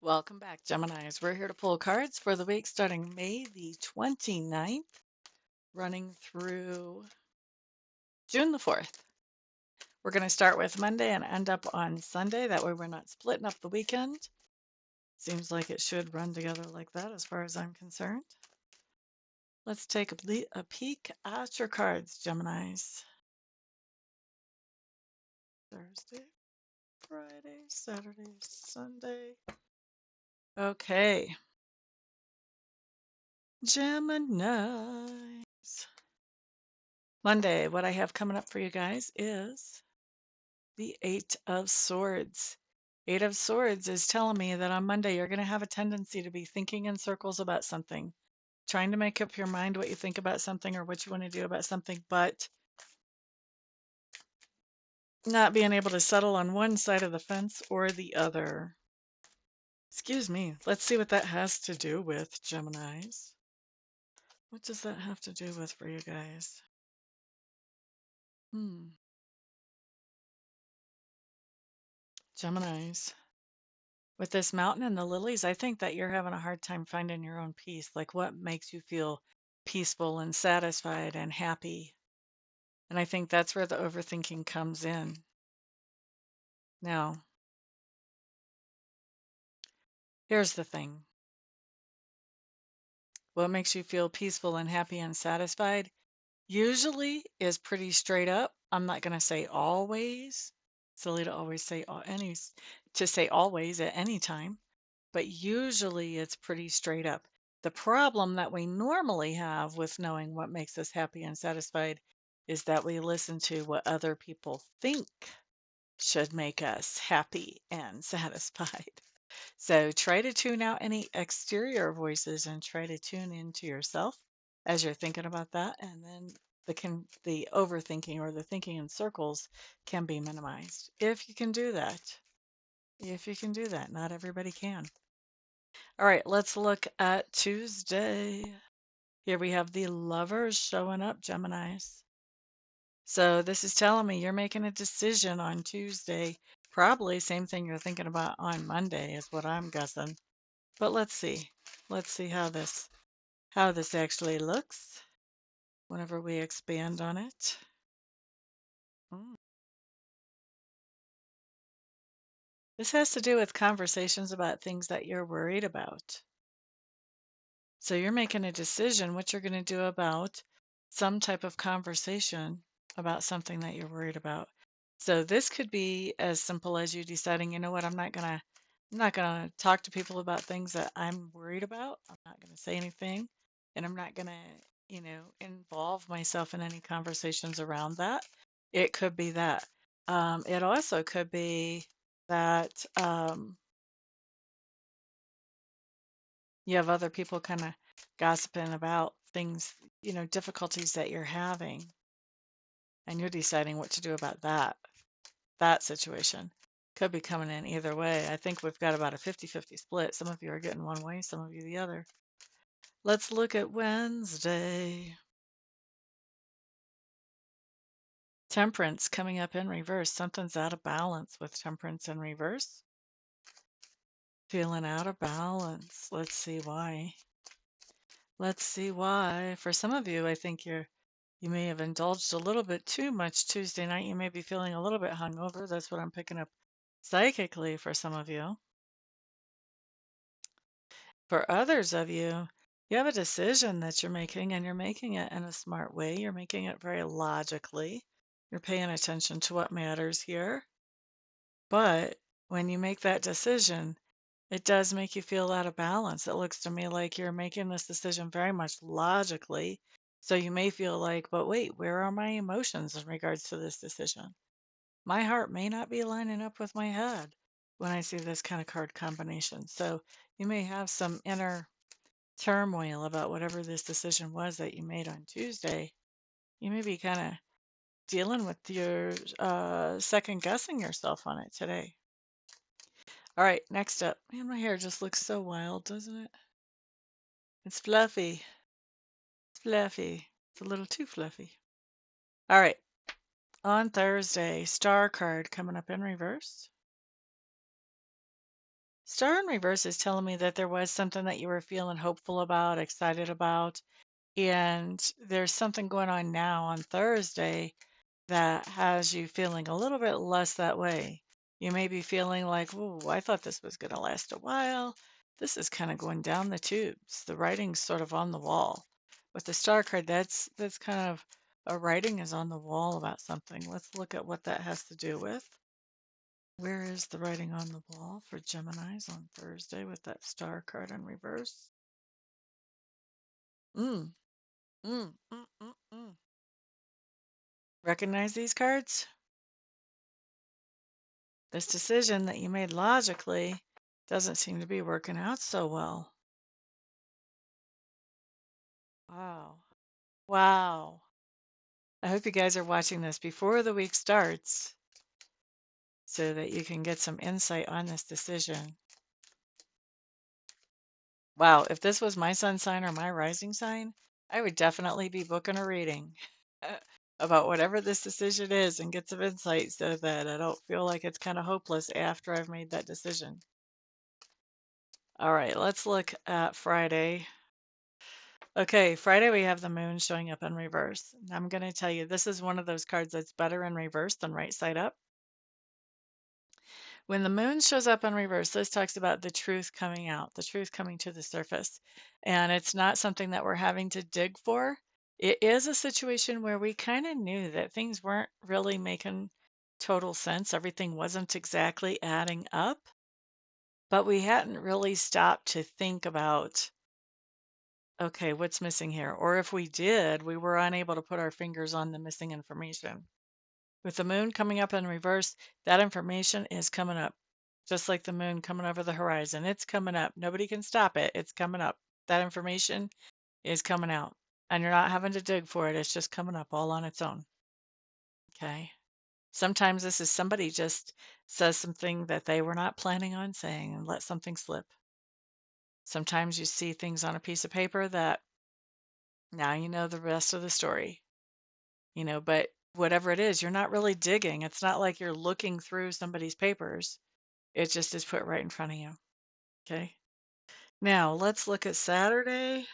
Welcome back, Geminis. We're here to pull cards for the week starting May the 29th, running through June the 4th. We're going to start with Monday and end up on Sunday. That way we're not splitting up the weekend. Seems like it should run together like that as far as I'm concerned. Let's take a peek at your cards, Geminis. Thursday, Friday, Saturday, Sunday. Okay. Gemini. Monday, what I have coming up for you guys is the Eight of Swords. Eight of Swords is telling me that on Monday you're going to have a tendency to be thinking in circles about something, trying to make up your mind what you think about something or what you want to do about something, but not being able to settle on one side of the fence or the other. Excuse me. Let's see what that has to do with, Geminis. What does that have to do with for you guys? Geminis. With this mountain and the lilies, I think that you're having a hard time finding your own peace. Like what makes you feel peaceful and satisfied and happy. And I think that's where the overthinking comes in. Now, here's the thing. What makes you feel peaceful and happy and satisfied usually is pretty straight up. I'm not going to say always. Silly to always say always at any time. But usually it's pretty straight up. The problem that we normally have with knowing what makes us happy and satisfied is that we listen to what other people think should make us happy and satisfied. So try to tune out any exterior voices and try to tune into yourself as you're thinking about that. And then the overthinking or the thinking in circles can be minimized. If you can do that. If you can do that. Not everybody can. All right, let's look at Tuesday. Here we have the Lovers showing up, Geminis. So this is telling me you're making a decision on Tuesday. Probably same thing you're thinking about on Monday is what I'm guessing. But let's see. Let's see how this actually looks whenever we expand on it. This has to do with conversations about things that you're worried about. So you're making a decision what you're going to do about some type of conversation about something that you're worried about. So this could be as simple as you deciding, you know what, I'm not gonna talk to people about things that I'm worried about. I'm not gonna say anything, and I'm not gonna, involve myself in any conversations around that. It could be that. It also could be that you have other people kind of gossiping about things, difficulties that you're having, and you're deciding what to do about that situation. Could be coming in either way. I think we've got about a 50-50 split. Some of you are getting one way, some of you the other. Let's look at Wednesday. Temperance coming up in reverse. Something's out of balance with Temperance in reverse. Feeling out of balance. Let's see why. Let's see why. For some of you, I think you may have indulged a little bit too much Tuesday night. You may be feeling a little bit hungover. That's what I'm picking up psychically for some of you. For others of you, you have a decision that you're making, and you're making it in a smart way. You're making it very logically. You're paying attention to what matters here. But when you make that decision, it does make you feel out of balance. It looks to me like you're making this decision very much logically. So you may feel like, but wait, where are my emotions in regards to this decision? My heart may not be lining up with my head when I see this kind of card combination. So you may have some inner turmoil about whatever this decision was that you made on Tuesday. You may be kind of dealing with your second guessing yourself on it today. All right, next up. Man, my hair just looks so wild, doesn't it? It's fluffy. It's fluffy. It's a little too fluffy. All right, on Thursday, Star card coming up in reverse. Star in reverse is telling me that there was something that you were feeling hopeful about, excited about, and there's something going on now on Thursday that has you feeling a little bit less that way. You may be feeling like, "Ooh, I thought this was going to last a while. This is kind of going down the tubes. The writing's sort of on the wall." With the star card, that's kind of a writing is on the wall about something. Let's look at what that has to do with. Where is the writing on the wall for Geminis on Thursday with that star card in reverse? Mm, mm. Recognize these cards? This decision that you made logically doesn't seem to be working out so well. Wow. Wow. I hope you guys are watching this before the week starts so that you can get some insight on this decision. Wow, if this was my sun sign or my rising sign, I would definitely be booking a reading about whatever this decision is and get some insight so that I don't feel like it's kind of hopeless after I've made that decision. All right, let's look at Friday. Okay, Friday we have the moon showing up in reverse. And I'm going to tell you, this is one of those cards that's better in reverse than right side up. When the moon shows up in reverse, this talks about the truth coming out, the truth coming to the surface. And it's not something that we're having to dig for. It is a situation where we kind of knew that things weren't really making total sense. Everything wasn't exactly adding up, but we hadn't really stopped to think about, okay, what's missing here? Or if we did, we were unable to put our fingers on the missing information. With the moon coming up in reverse, that information is coming up, just like the moon coming over the horizon. It's coming up. Nobody can stop it. It's coming up. That information is coming out, and you're not having to dig for it. It's just coming up all on its own. Okay. Sometimes this is somebody just says something that they were not planning on saying and let something slip. Sometimes you see things on a piece of paper that now you know the rest of the story, but whatever it is, you're not really digging. It's not like you're looking through somebody's papers. It just is put right in front of you. Okay. Now let's look at Saturday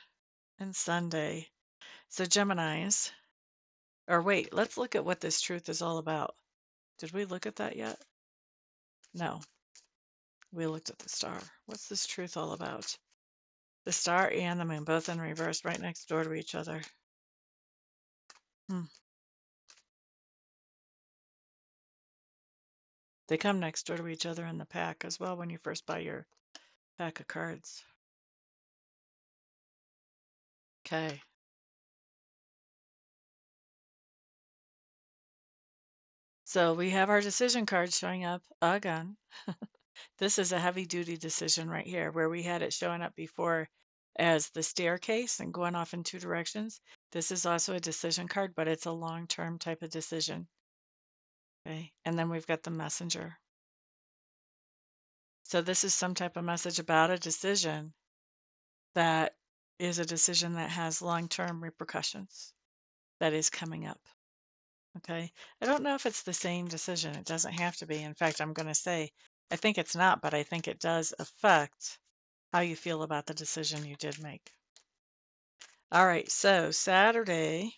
and Sunday. So Geminis, or wait, let's look at what this truth is all about. Did we look at that yet? No, we looked at the star. What's this truth all about? The star and the moon, both in reverse, right next door to each other. Hmm. They come next door to each other in the pack as well when you first buy your pack of cards. Okay. So we have our decision card showing up again. This is a heavy duty decision right here where we had it showing up before as the staircase and going off in two directions. This is also a decision card, but it's a long-term type of decision. Okay. And then we've got the messenger. So this is some type of message about a decision that is a decision that has long-term repercussions that is coming up. Okay. I don't know if it's the same decision. It doesn't have to be. In fact, I'm going to say, I think it's not, but I think it does affect how you feel about the decision you did make. All right. So Saturday,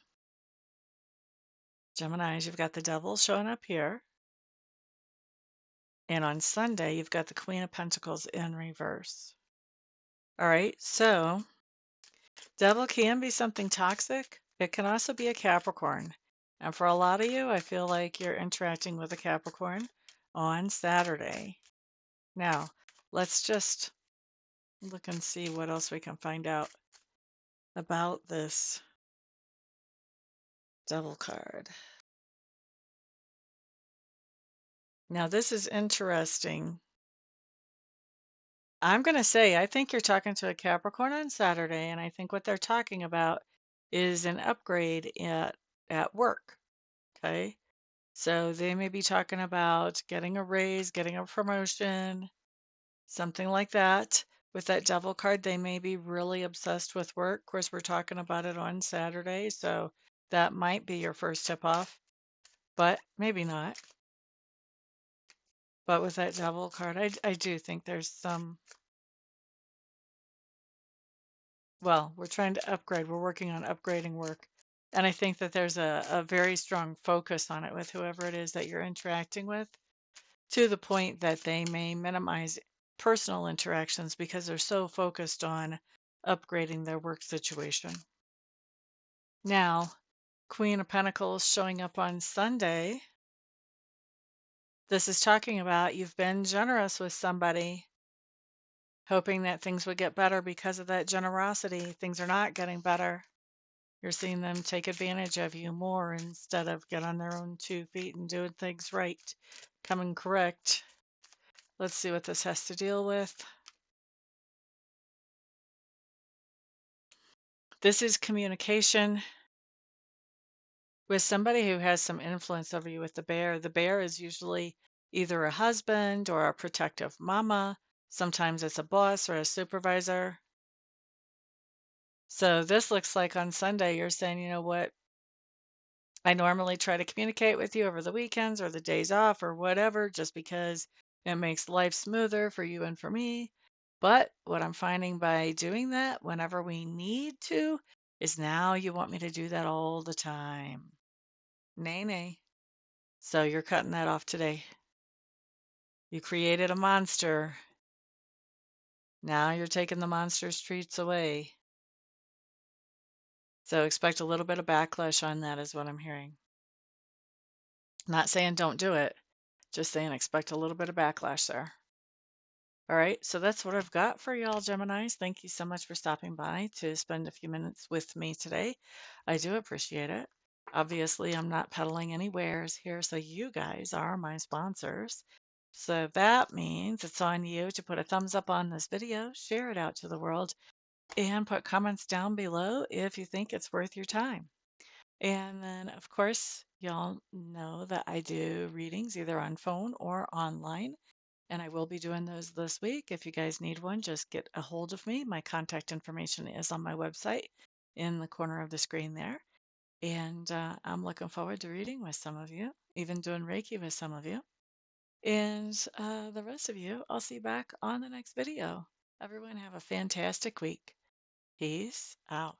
Geminis, you've got the devil showing up here. And on Sunday, you've got the Queen of Pentacles in reverse. All right. So devil can be something toxic. It can also be a Capricorn. And for a lot of you, I feel like you're interacting with a Capricorn on Saturday. Now, let's just look and see what else we can find out about this devil card. Now, this is interesting. I'm going to say, I think you're talking to a Capricorn on Saturday, and I think what they're talking about is an upgrade at work. Okay. So they may be talking about getting a raise, getting a promotion, something like that. With that devil card, they may be really obsessed with work. Of course, we're talking about it on Saturday, so that might be your first tip off, but maybe not. But with that Devil card, I do think there's some, well, we're trying to upgrade. We're working on upgrading work. And I think that there's a very strong focus on it with whoever it is that you're interacting with, to the point that they may minimize personal interactions because they're so focused on upgrading their work situation. Now, Queen of Pentacles showing up on Sunday. This is talking about you've been generous with somebody, hoping that things would get better because of that generosity. Things are not getting better. You're seeing them take advantage of you more instead of get on their own 2 feet and doing things right, coming correct. Let's see what this has to deal with. This is communication with somebody who has some influence over you with the bear. The bear is usually either a husband or a protective mama. Sometimes it's a boss or a supervisor. So this looks like on Sunday, you're saying, you know what? I normally try to communicate with you over the weekends or the days off or whatever, just because it makes life smoother for you and for me. But what I'm finding by doing that whenever we need to is now you want me to do that all the time. Nay, nay. So you're cutting that off today. You created a monster. Now you're taking the monster's treats away. So expect a little bit of backlash on that, is what I'm hearing. Not saying don't do it, just saying expect a little bit of backlash there. All right, so that's what I've got for y'all, Geminis. Thank you so much for stopping by to spend a few minutes with me today. I do appreciate it. Obviously, I'm not peddling any wares here, so you guys are my sponsors. So that means it's on you to put a thumbs up on this video, share it out to the world, and put comments down below if you think it's worth your time. And then, of course, y'all know that I do readings either on phone or online, and I will be doing those this week. If you guys need one, just get a hold of me. My contact information is on my website in the corner of the screen there. And I'm looking forward to reading with some of you, even doing Reiki with some of you. And the rest of you, I'll see you back on the next video. Everyone have a fantastic week. Peace out.